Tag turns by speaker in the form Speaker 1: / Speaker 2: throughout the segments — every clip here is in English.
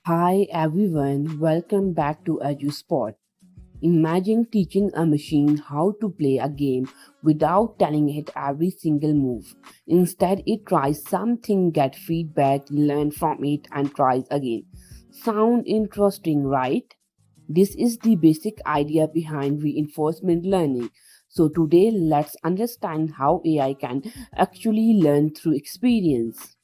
Speaker 1: Hi everyone, welcome back to EduSpot. Imagine teaching a machine how to play a game without telling it every single move. Instead, it tries something, gets feedback, learn from it, and tries again. Sound interesting, right? This is the basic idea behind reinforcement learning. So, today, let's understand how AI can actually learn through experience.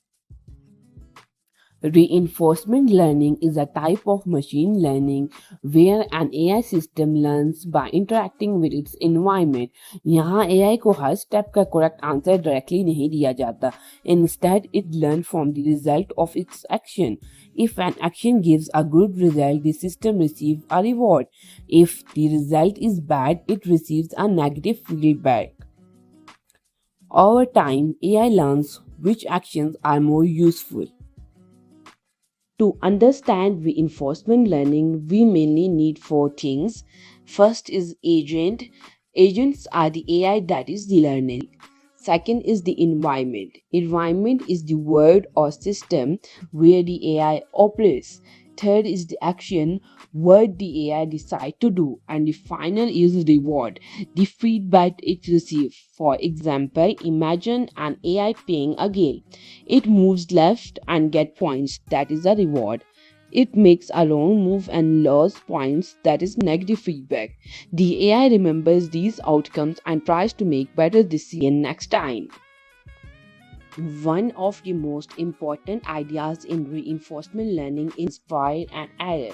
Speaker 1: Reinforcement learning is a type of machine learning where an AI system learns by interacting with its environment. यहाँ AI को हर step का correct answer directly नहीं दिया जाता. Instead, it learns from the result of its action. If an action gives a good result, the system receives a reward. If the result is bad, it receives a negative feedback. Over time, AI learns which actions are more useful. To understand reinforcement learning, we mainly need four things. First is agent. Agents are the AI that is the learning. Second is the environment. Environment is the world or system where the AI operates. Third is the action, what the AI decide to do. And the final is reward, the feedback it receives. For example, imagine an AI playing a game. It moves left and get points, that is a reward. It makes a wrong move and loses points, that is negative feedback. The AI remembers these outcomes and tries to make better decisions next time. One of the most important ideas in reinforcement learning is trial and error.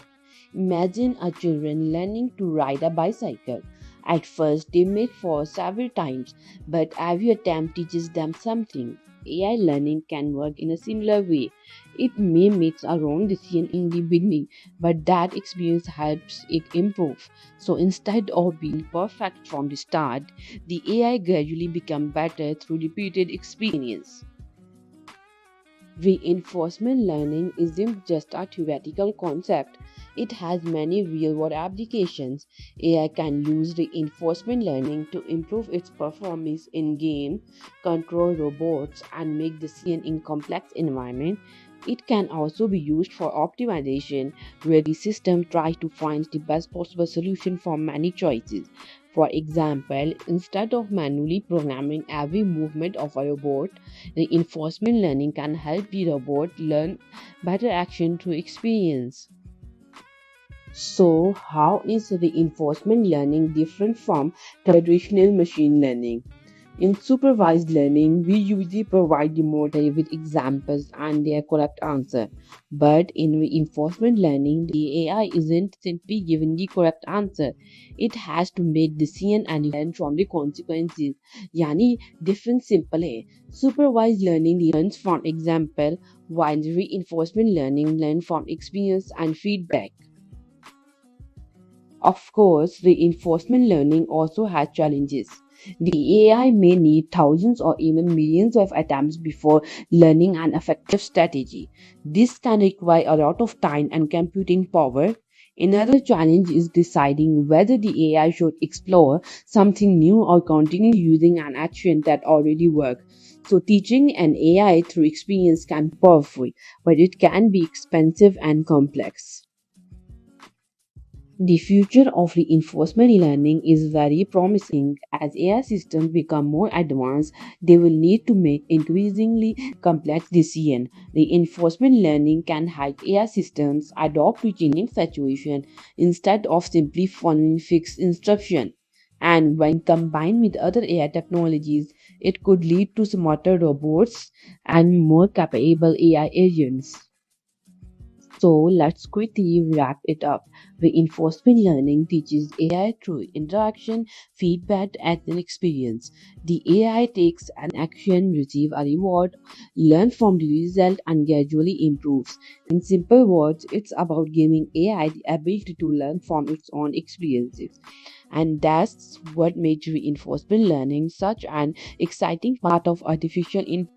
Speaker 1: Imagine a children learning to ride a bicycle. At first, they may fall several times, but every attempt teaches them something. AI learning can work in a similar way. It may make a wrong decision in the beginning, but that experience helps it improve. So instead of being perfect from the start, the AI gradually becomes better through repeated experience. Reinforcement learning isn't just a theoretical concept, it has many real world applications. AI can use reinforcement learning to improve its performance in game, control robots, and make decisions in complex environments. It can also be used for optimization, where the system tries to find the best possible solution for many choices. For example, instead of manually programming every movement of a robot, reinforcement learning can help the robot learn better action through experience. So, how is reinforcement learning different from traditional machine learning? In supervised learning, we usually provide the model with examples and their correct answer. But in reinforcement learning, the AI isn't simply given the correct answer. It has to make decision and learn from the consequences. Yani different simple है. Supervised learning learns from example, while reinforcement learning learns from experience and feedback. Of course, reinforcement learning also has challenges. The AI may need thousands or even millions of attempts before learning an effective strategy. This can require a lot of time and computing power. Another challenge is deciding whether the AI should explore something new or continue using an action that already works. So, teaching an AI through experience can be powerful, but it can be expensive and complex. The future of reinforcement learning is very promising. As AI systems become more advanced, they will need to make increasingly complex decisions. Reinforcement learning can help AI systems adapt to changing situations instead of simply following fixed instructions. And when combined with other AI technologies, it could lead to smarter robots and more capable AI agents. So let's quickly wrap it up. Reinforcement learning teaches AI through interaction, feedback, and an experience. The AI takes an action, receives a reward, learns from the result, and gradually improves. In simple words, it's about giving AI the ability to learn from its own experiences. And that's what makes reinforcement learning such an exciting part of artificial intelligence.